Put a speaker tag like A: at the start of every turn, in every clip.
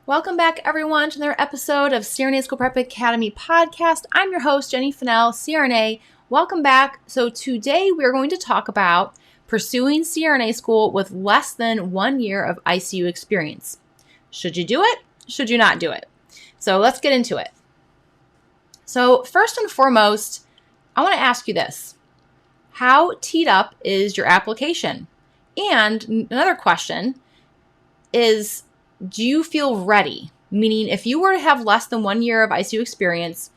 A: Welcome back, everyone, to another episode of CRNA School Prep Academy podcast. I'm your host, Jenny Fennell, CRNA. Welcome back. So today we're going to talk about pursuing CRNA school with less than 1 year of ICU experience. Should you do it? Should you not do it? So let's get into it. So first and foremost, I want to ask you this. How teed up is your application? And another question is, do you feel ready? Meaning, if you were to have less than 1 year of ICU experience,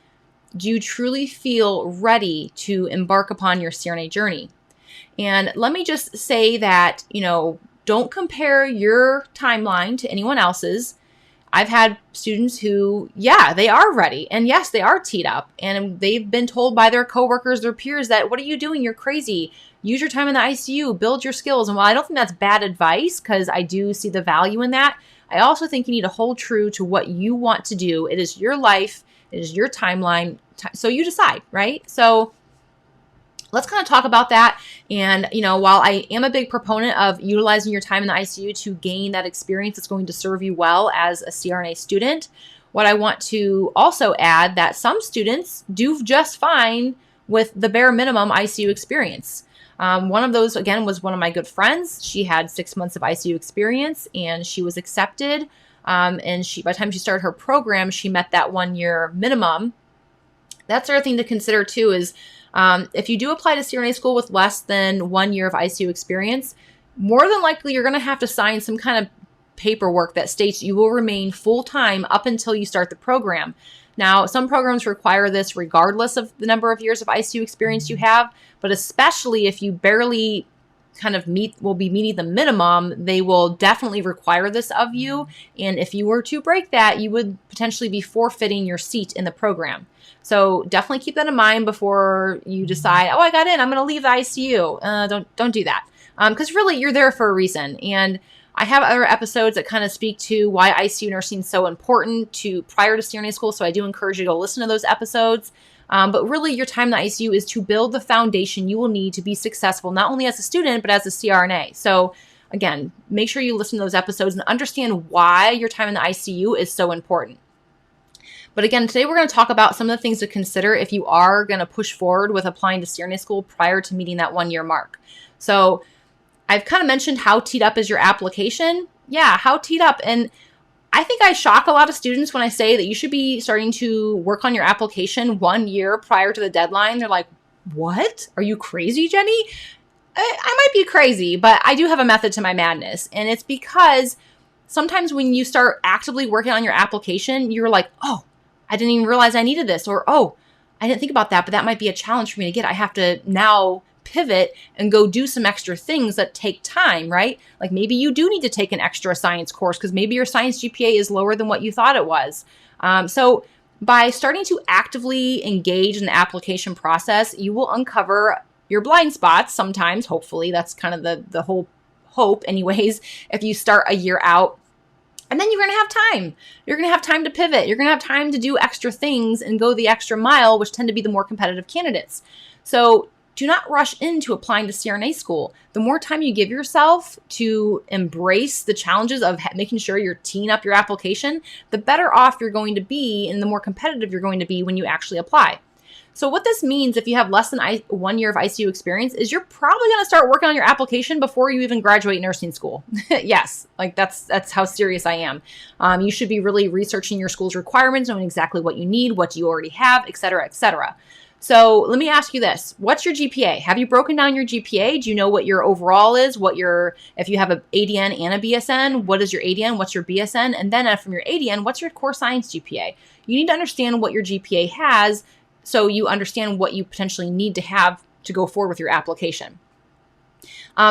A: do you truly feel ready to embark upon your CRNA journey? And let me just say that, don't compare your timeline to anyone else's. I've had students who, they are ready. And yes, they are teed up. And they've been told by their coworkers, their peers that, what are you doing? You're crazy. Use your time in the ICU, build your skills. And while I don't think that's bad advice, because I do see the value in that, I also think you need to hold true to what you want to do. It is your life. It is your timeline. So you decide, right? So let's kind of talk about that. And, while I am a big proponent of utilizing your time in the ICU to gain that experience that's going to serve you well as a CRNA student, what I want to also add that some students do just fine with the bare minimum ICU experience. One of those, again, was one of my good friends. She had 6 months of ICU experience and she was accepted. And by the time she started her program, she met that 1 year minimum. That's the other thing to consider too is if you do apply to CRNA school with less than 1 year of ICU experience, more than likely you're going to have to sign some kind of paperwork that states you will remain full-time up until you start the program. Now, some programs require this regardless of the number of years of ICU experience you have, but especially if you barely kind of will be meeting the minimum, they will definitely require this of you. And if you were to break that, you would potentially be forfeiting your seat in the program. So definitely keep that in mind before you decide, I got in, I'm going to leave the ICU. Don't do that. Because really you're there for a reason. And I have other episodes that kind of speak to why ICU nursing is so important prior to CRNA school. So I do encourage you to listen to those episodes. But really your time in the ICU is to build the foundation you will need to be successful, not only as a student, but as a CRNA. So again, make sure you listen to those episodes and understand why your time in the ICU is so important. But again, today we're going to talk about some of the things to consider if you are going to push forward with applying to CRNA school prior to meeting that 1 year mark. So I've kind of mentioned how teed up is your application. Yeah, how teed up. And I think I shock a lot of students when I say that you should be starting to work on your application 1 year prior to the deadline. They're like, what? Are you crazy, Jenny? I might be crazy, but I do have a method to my madness. And it's because sometimes when you start actively working on your application, you're like, I didn't even realize I needed this. Or, I didn't think about that, but that might be a challenge for me to get. I have to now pivot and go do some extra things that take time, right? Like maybe you do need to take an extra science course because maybe your science GPA is lower than what you thought it was. So by starting to actively engage in the application process, you will uncover your blind spots sometimes. Hopefully, that's kind of the whole hope anyways, if you start a year out. And then you're going to have time. You're going to have time to pivot. You're going to have time to do extra things and go the extra mile, which tend to be the more competitive candidates. So do not rush into applying to CRNA school. The more time you give yourself to embrace the challenges of making sure you're teeing up your application, the better off you're going to be and the more competitive you're going to be when you actually apply. So what this means if you have less than 1 year of ICU experience is you're probably going to start working on your application before you even graduate nursing school. Yes, like that's how serious I am. You should be really researching your school's requirements, knowing exactly what you need, what you already have, et cetera, et cetera. So let me ask you this. What's your GPA? Have you broken down your GPA? Do you know what your overall is? If you have an ADN and a BSN, what is your ADN? What's your BSN? And then from your ADN, what's your core science GPA? You need to understand what your GPA has so you understand what you potentially need to have to go forward with your application.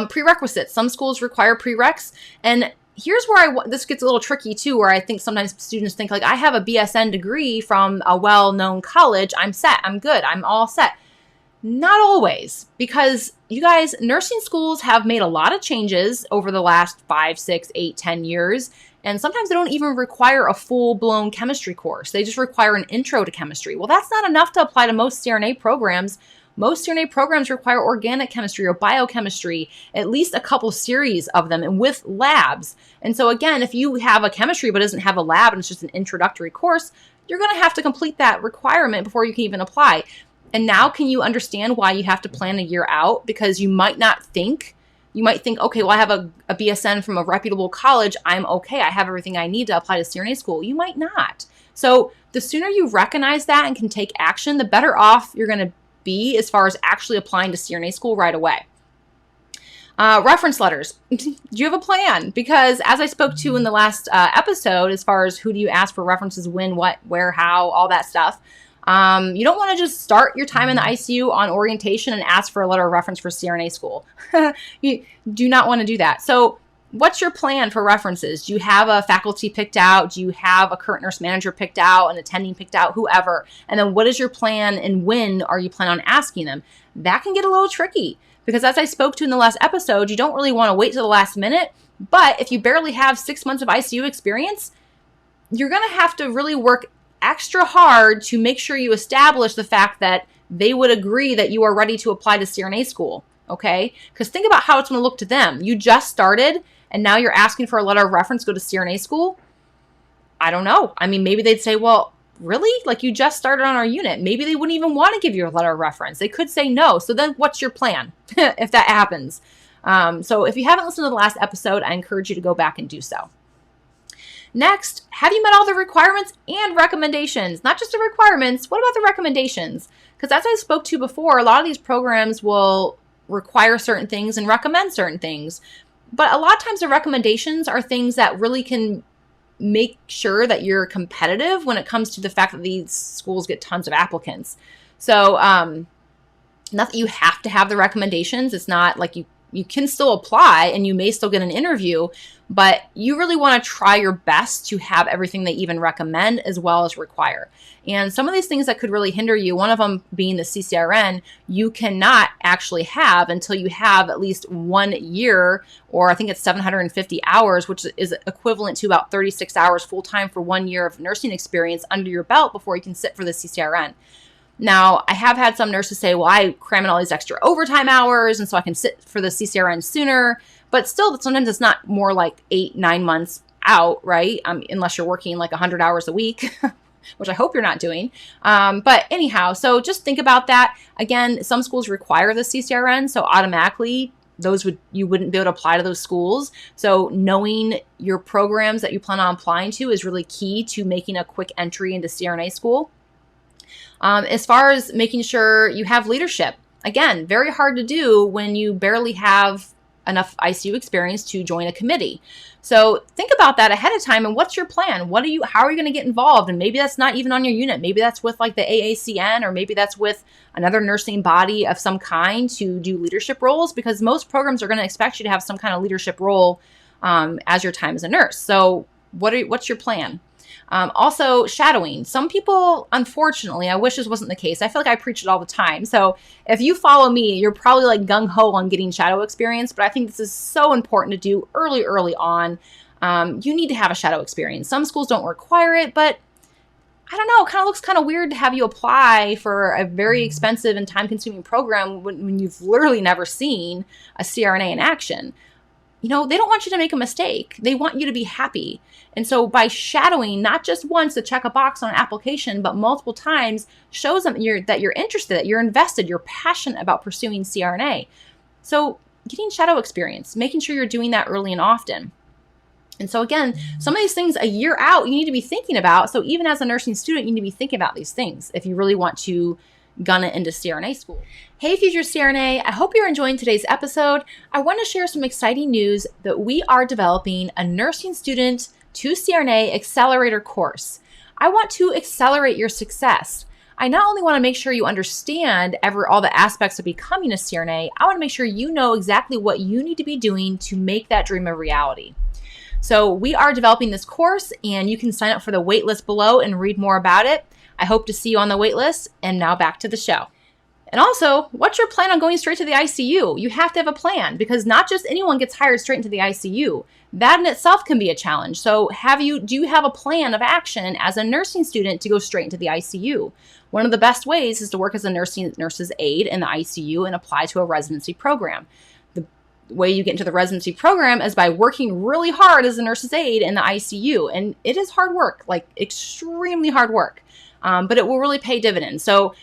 A: Prerequisites. Some schools require prereqs. And here's where this gets a little tricky too, where I think sometimes students think like, I have a BSN degree from a well-known college. I'm set. I'm good. I'm all set. Not always, because you guys, nursing schools have made a lot of changes over the last 5, 6, 8, 10 years. And sometimes they don't even require a full-blown chemistry course. They just require an intro to chemistry. Well, that's not enough to apply to most CRNA programs. Most CRNA programs require organic chemistry or biochemistry, at least a couple series of them, and with labs. And so again, if you have a chemistry but doesn't have a lab and it's just an introductory course, you're going to have to complete that requirement before you can even apply. And now can you understand why you have to plan a year out? Because you might think, okay, well, I have a BSN from a reputable college. I'm okay. I have everything I need to apply to CRNA school. You might not. So the sooner you recognize that and can take action, the better off you're going to be as far as actually applying to CRNA school right away. Reference letters. Do you have a plan? Because as I spoke to in the last episode, as far as who do you ask for references, when, what, where, how, all that stuff, you don't want to just start your time in the ICU on orientation and ask for a letter of reference for CRNA school. You do not want to do that. So what's your plan for references? Do you have a faculty picked out? Do you have a current nurse manager picked out, an attending picked out, whoever? And then what is your plan and when are you planning on asking them? That can get a little tricky because as I spoke to in the last episode, you don't really want to wait till the last minute. But if you barely have 6 months of ICU experience, you're going to have to really work extra hard to make sure you establish the fact that they would agree that you are ready to apply to CRNA school. Okay? Because think about how it's going to look to them. You just started and now you're asking for a letter of reference to go to CRNA school. I don't know. I mean, maybe they'd say, well, really? Like you just started on our unit. Maybe they wouldn't even want to give you a letter of reference. They could say no. So then what's your plan if that happens? So if you haven't listened to the last episode, I encourage you to go back and do so. Next, have you met all the requirements and recommendations? Not just the requirements, what about the recommendations? Because as I spoke to before, a lot of these programs will require certain things and recommend certain things. But a lot of times the recommendations are things that really can make sure that you're competitive when it comes to the fact that these schools get tons of applicants. So not that you have to have the recommendations. It's not like you can still apply and you may still get an interview, but you really want to try your best to have everything they even recommend as well as require. And some of these things that could really hinder you, one of them being the CCRN, you cannot actually have until you have at least 1 year, or I think it's 750 hours, which is equivalent to about 36 hours full-time for 1 year of nursing experience under your belt before you can sit for the CCRN. Now, I have had some nurses say, well, I cram in all these extra overtime hours, and so I can sit for the CCRN sooner. But still, sometimes it's not more like 8-9 months out, right? Unless you're working like 100 hours a week, which I hope you're not doing. But anyhow, so just think about that. Again, some schools require the CCRN, so automatically you wouldn't be able to apply to those schools. So knowing your programs that you plan on applying to is really key to making a quick entry into CRNA school. As far as making sure you have leadership, again, very hard to do when you barely have enough ICU experience to join a committee. So think about that ahead of time and what's your plan? How are you going to get involved? And maybe that's not even on your unit. Maybe that's with like the AACN, or maybe that's with another nursing body of some kind to do leadership roles, because most programs are going to expect you to have some kind of leadership role as your time as a nurse. So what's your plan? Also, shadowing. Some people, unfortunately, I wish this wasn't the case. I feel like I preach it all the time. So if you follow me, you're probably like gung-ho on getting shadow experience, but I think this is so important to do early on. You need to have a shadow experience. Some schools don't require it, but I don't know, it kind of looks kind of weird to have you apply for a very expensive and time-consuming program when you've literally never seen a CRNA in action. You know, they don't want you to make a mistake. They want you to be happy. And so by shadowing, not just once to check a box on an application, but multiple times, shows them that you're interested, that you're invested, you're passionate about pursuing CRNA. So getting shadow experience, making sure you're doing that early and often. And so again, some of these things a year out, you need to be thinking about. So even as a nursing student, you need to be thinking about these things if you really want to gun it into CRNA school. Hey, future CRNA, I hope you're enjoying today's episode. I want to share some exciting news that we are developing a nursing student to CRNA accelerator course. I want to accelerate your success. I not only want to make sure you understand all the aspects of becoming a CRNA, I want to make sure you know exactly what you need to be doing to make that dream a reality. So we are developing this course, and you can sign up for the waitlist below and read more about it. I hope to see you on the waitlist. And now back to the show. And also, what's your plan on going straight to the ICU? You have to have a plan because not just anyone gets hired straight into the ICU. That in itself can be a challenge. So do you have a plan of action as a nursing student to go straight into the ICU? One of the best ways is to work as a nurse's aide in the ICU and apply to a residency program. The way you get into the residency program is by working really hard as a nurse's aide in the ICU. And it is hard work, like extremely hard work, but it will really pay dividends. So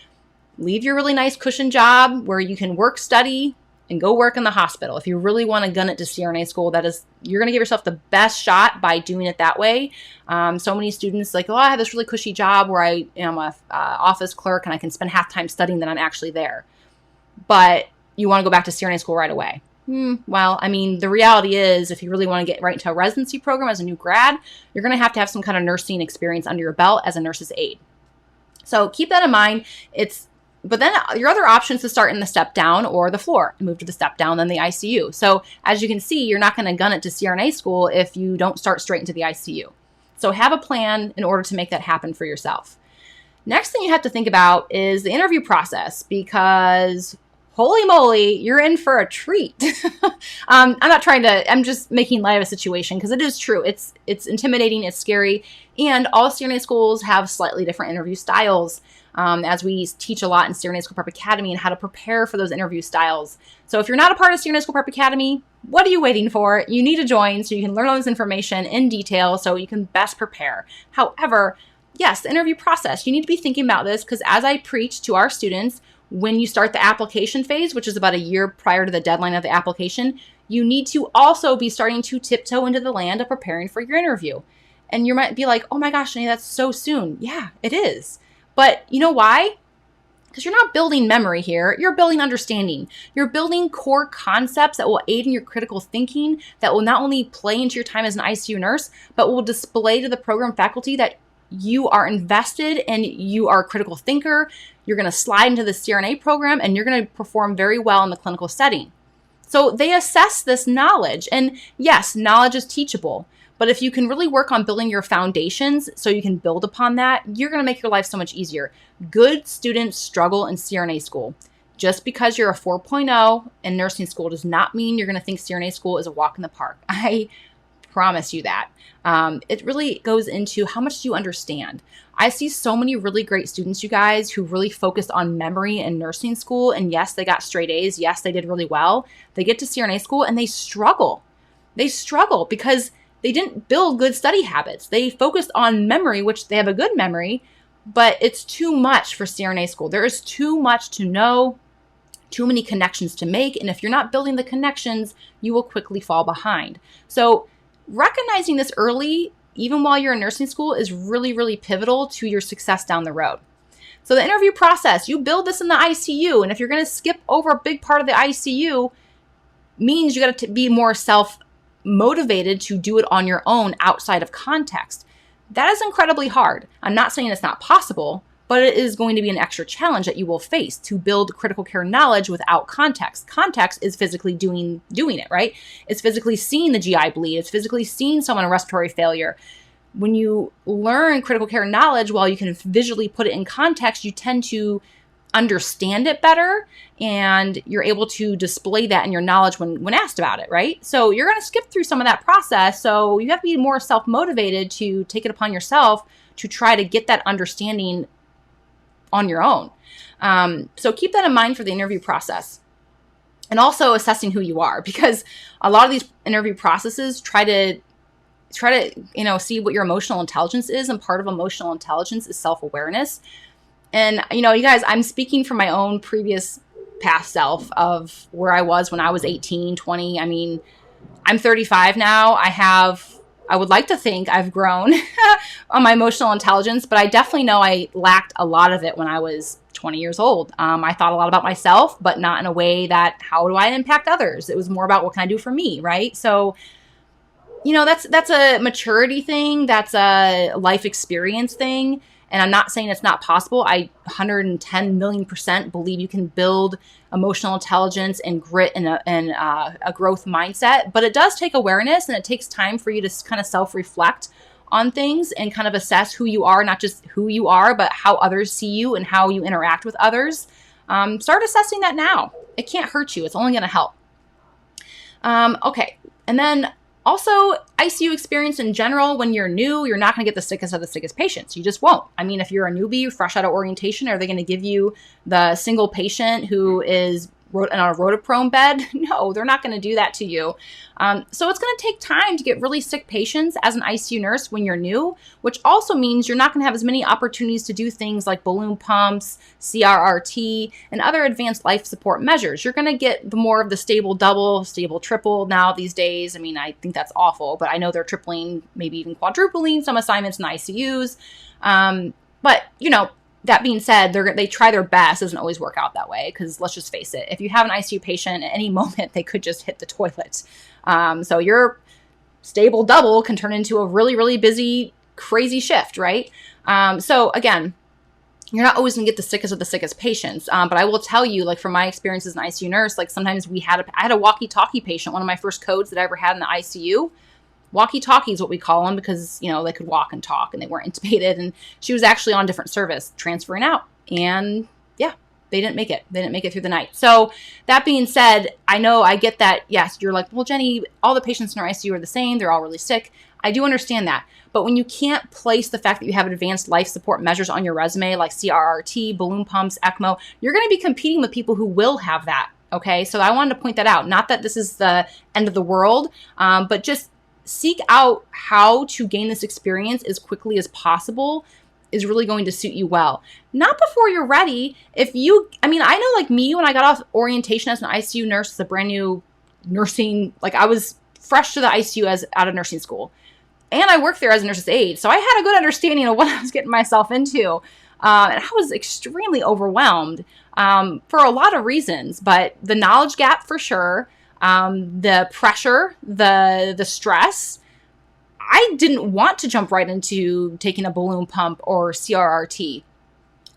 A: leave your really nice cushion job where you can work, study, and go work in the hospital. If you really want to gun it to CRNA school, you're going to give yourself the best shot by doing it that way. So many students like, I have this really cushy job where I am a office clerk and I can spend half time studying that I'm actually there. But you want to go back to CRNA school right away. Well, I mean, the reality is if you really want to get right into a residency program as a new grad, you're going to have some kind of nursing experience under your belt as a nurse's aide. So keep that in mind. But then your other option is to start in the step down or the floor and move to the step down, then the ICU. So as you can see, you're not going to gun it to CRNA school if you don't start straight into the ICU. So have a plan in order to make that happen for yourself. Next thing you have to think about is the interview process because holy moly, you're in for a treat. I'm just making light of a situation because it is true. It's intimidating, it's scary, and all CRNA schools have slightly different interview styles. As we teach a lot in CRNA School Prep Academy and how to prepare for those interview styles. So if you're not a part of CRNA School Prep Academy, what are you waiting for? You need to join so you can learn all this information in detail so you can best prepare. However, yes, the interview process, you need to be thinking about this because as I preach to our students, when you start the application phase, which is about a year prior to the deadline of the application, you need to also be starting to tiptoe into the land of preparing for your interview. And you might be like, oh my gosh, Jenny, that's so soon. Yeah, it is. But you know why? Because you're not building memory here. You're building understanding. You're building core concepts that will aid in your critical thinking, that will not only play into your time as an ICU nurse, but will display to the program faculty that you are invested and you are a critical thinker. You're going to slide into the CRNA program and you're going to perform very well in the clinical setting. So they assess this knowledge. And yes, knowledge is teachable. But if you can really work on building your foundations so you can build upon that, you're going to make your life so much easier. Good students struggle in CRNA school. Just because you're a 4.0 in nursing school does not mean you're going to think CRNA school is a walk in the park. I promise you that. It really goes into how much do you understand. I see so many really great students, you guys, who really focused on memory in nursing school. And yes, they got straight A's. Yes, they did really well. They get to CRNA school and they struggle. They struggle because they didn't build good study habits. They focused on memory, which they have a good memory, but it's too much for CRNA school. There is too much to know, too many connections to make. And if you're not building the connections, you will quickly fall behind. So recognizing this early, even while you're in nursing school, is really, really pivotal to your success down the road. So the interview process, you build this in the ICU. And if you're going to skip over a big part of the ICU, means you got to be more self-motivated to do it on your own outside of context. That is incredibly hard. I'm not saying it's not possible, but it is going to be an extra challenge that you will face to build critical care knowledge without context. Context is physically doing it, right? It's physically seeing the GI bleed. It's physically seeing someone in respiratory failure. When you learn critical care knowledge, while you can visually put it in context, you tend to understand it better and you're able to display that in your knowledge when asked about it, right? So you're going to skip through some of that process. So you have to be more self-motivated to take it upon yourself to try to get that understanding on your own. So keep that in mind for the interview process. And also assessing who you are, because a lot of these interview processes try to see what your emotional intelligence is. And part of emotional intelligence is self-awareness. And, you guys, I'm speaking from my own previous past self of where I was when I was 18, 20. I mean, I'm 35 now. I would like to think I've grown on my emotional intelligence, but I definitely know I lacked a lot of it when I was 20 years old. I thought a lot about myself, but not in a way that how do I impact others? It was more about what can I do for me, right? So, that's a maturity thing. That's a life experience thing. And I'm not saying it's not possible. I 110 million% believe you can build emotional intelligence and grit and a growth mindset. But it does take awareness, and it takes time for you to kind of self-reflect on things and kind of assess who you are, not just who you are, but how others see you and how you interact with others. Start assessing that now. It can't hurt you. It's only going to help. Okay. And then also ICU experience in general, when you're new, you're not going to get the sickest of the sickest patients. You just won't. I mean, if you're a newbie, fresh out of orientation, are they going to give you the single patient who is on a rotoprone bed? No, they're not going to do that to you. So it's going to take time to get really sick patients as an ICU nurse when you're new, which also means you're not going to have as many opportunities to do things like balloon pumps, CRRT, and other advanced life support measures. You're going to get more of the stable double, stable triple now these days. I mean, I think that's awful, but I know they're tripling, maybe even quadrupling some assignments in ICUs. But, that being said, they try their best. It doesn't always work out that way because let's just face it. If you have an ICU patient at any moment, they could just hit the toilet. So your stable double can turn into a really, really busy, crazy shift, right? So again, you're not always going to get the sickest of the sickest patients. But I will tell you, like from my experience as an ICU nurse, like sometimes I had a walkie-talkie patient, one of my first codes that I ever had in the ICU. Walkie-talkie is what we call them because, they could walk and talk and they weren't intubated. And she was actually on different service transferring out. And yeah, they didn't make it. They didn't make it through the night. So that being said, I get that. Yes, you're like, well, Jenny, all the patients in our ICU are the same. They're all really sick. I do understand that. But when you can't place the fact that you have advanced life support measures on your resume, like CRRT, balloon pumps, ECMO, you're going to be competing with people who will have that. Okay. So I wanted to point that out. Not that this is the end of the world, but just seek out how to gain this experience as quickly as possible is really going to suit you well. Not before you're ready. I know like me, when I got off orientation as an ICU nurse, as a brand new nursing, like I was fresh to the ICU as out of nursing school. And I worked there as a nurse's aide. So I had a good understanding of what I was getting myself into. And I was extremely overwhelmed for a lot of reasons, but the knowledge gap for sure. The pressure, the stress. I didn't want to jump right into taking a balloon pump or CRRT.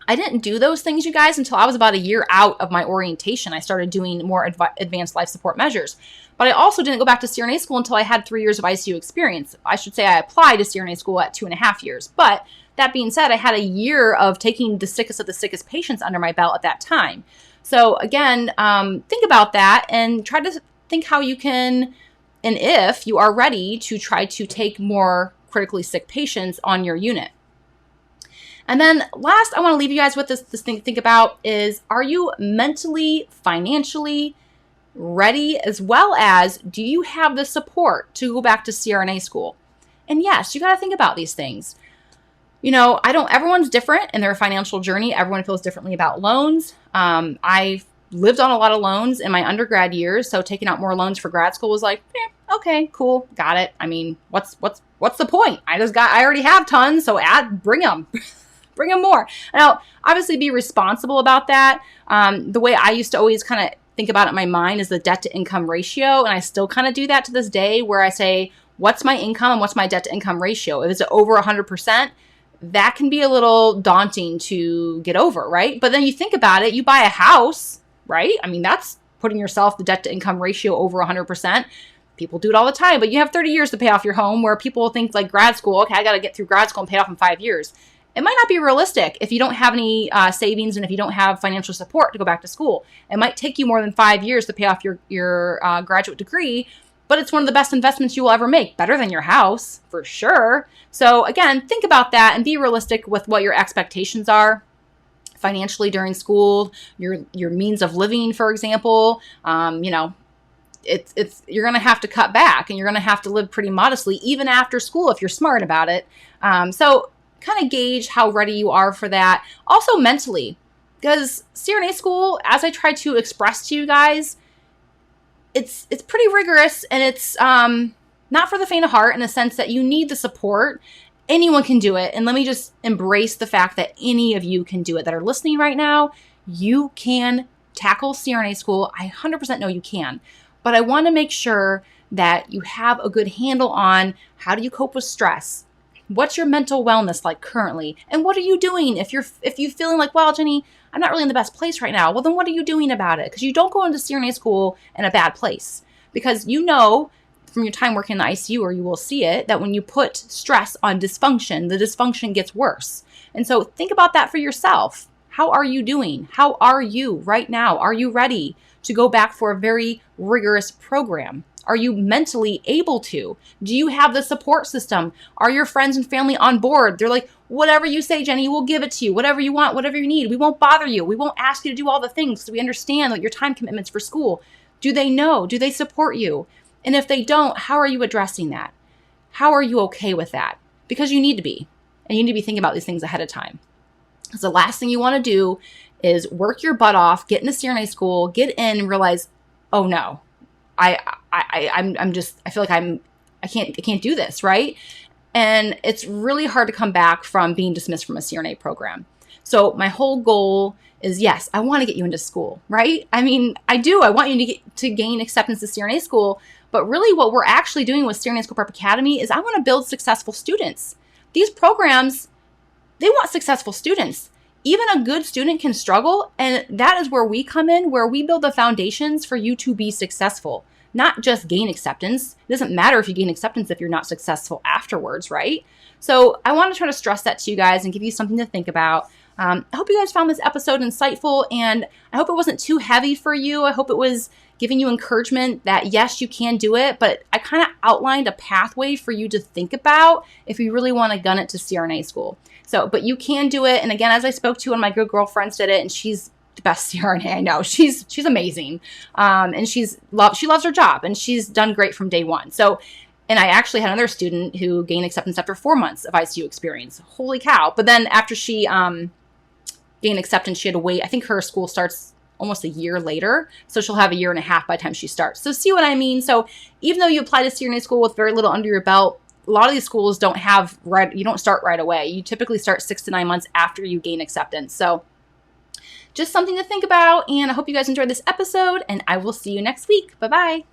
A: I didn't do those things, you guys, until I was about a year out of my orientation. I started doing more advanced life support measures. But I also didn't go back to CRNA school until I had 3 years of ICU experience. I should say I applied to CRNA school at 2.5 years. But that being said, I had a year of taking the sickest of the sickest patients under my belt at that time. So again, think about that and try to think how you can, and if you are ready to try to take more critically sick patients on your unit. And then last, I want to leave you guys with this thing to think about is, are you mentally, financially ready, as well as do you have the support to go back to CRNA school? And yes, you got to think about these things. Everyone's different in their financial journey. Everyone feels differently about loans. I've lived on a lot of loans in my undergrad years, so taking out more loans for grad school was like, okay, cool, got it. I mean, what's the point? I already have tons, so bring them, bring them more. Now, obviously, be responsible about that. The way I used to always kind of think about it in my mind is the debt to income ratio, and I still kind of do that to this day, where I say, what's my income and what's my debt to income ratio? If it's over 100%. That can be a little daunting to get over, right? But then you think about it, you buy a house, right? I mean, that's putting yourself the debt to income ratio over 100%. People do it all the time, but you have 30 years to pay off your home, where people think like grad school, okay, I got to get through grad school and pay it off in 5 years. It might not be realistic if you don't have any savings and if you don't have financial support to go back to school. It might take you more than 5 years to pay off your graduate degree, but it's one of the best investments you will ever make. Better than your house, for sure. So again, think about that and be realistic with what your expectations are financially during school, your means of living, for example. You're going to have to cut back and you're going to have to live pretty modestly even after school if you're smart about it. So kind of gauge how ready you are for that. Also mentally, because CRNA school, as I try to express to you guys, it's pretty rigorous, and it's not for the faint of heart, in the sense that you need the support. Anyone can do it. And let me just embrace the fact that any of you can do it that are listening right now. You can tackle CRNA school. I 100% know you can. But I want to make sure that you have a good handle on how do you cope with stress? What's your mental wellness like currently? And what are you doing if you're feeling like, well, Jenny, I'm not really in the best place right now. Well, then what are you doing about it? Because you don't go into CRNA school in a bad place. Because you know from your time working in the ICU, or you will see it, that when you put stress on dysfunction, the dysfunction gets worse. And so think about that for yourself. How are you doing? How are you right now? Are you ready to go back for a very rigorous program? Are you mentally able to? Do you have the support system? Are your friends and family on board? They're like, whatever you say, Jenny, we'll give it to you. Whatever you want, whatever you need. We won't bother you. We won't ask you to do all the things so we understand your time commitments for school. Do they know? Do they support you? And if they don't, how are you addressing that? How are you okay with that? Because you need to be. And you need to be thinking about these things ahead of time. Because the last thing you want to do is work your butt off, get into CRNA school, get in and realize, oh no, I feel like I can't do this, right? And it's really hard to come back from being dismissed from a CRNA program. So my whole goal is, yes, I want to get you into school, right? I mean, I do. I want you to gain acceptance to CRNA school. But really what we're actually doing with CRNA School Prep Academy is I want to build successful students. These programs, they want successful students. Even a good student can struggle, and that is where we come in, where we build the foundations for you to be successful, not just gain acceptance. It doesn't matter if you gain acceptance if you're not successful afterwards, right? So I want to try to stress that to you guys and give you something to think about. I hope you guys found this episode insightful, and I hope it wasn't too heavy for you. I hope it was giving you encouragement that yes, you can do it, but I kind of outlined a pathway for you to think about if you really want to gun it to CRNA school. So, but you can do it. And again, as I spoke to, one of my good girlfriends did it, and she's the best CRNA I know. She's amazing. And she loves her job, and she's done great from day one. So, and I actually had another student who gained acceptance after 4 months of ICU experience. Holy cow. But then after she gained acceptance, she had to wait. I think her school starts almost a year later. So she'll have a year and a half by the time she starts. So see what I mean? So even though you apply to CRNA school with very little under your belt, a lot of these schools you don't start right away. You typically start 6 to 9 months after you gain acceptance. So just something to think about. And I hope you guys enjoyed this episode, and I will see you next week. Bye-bye.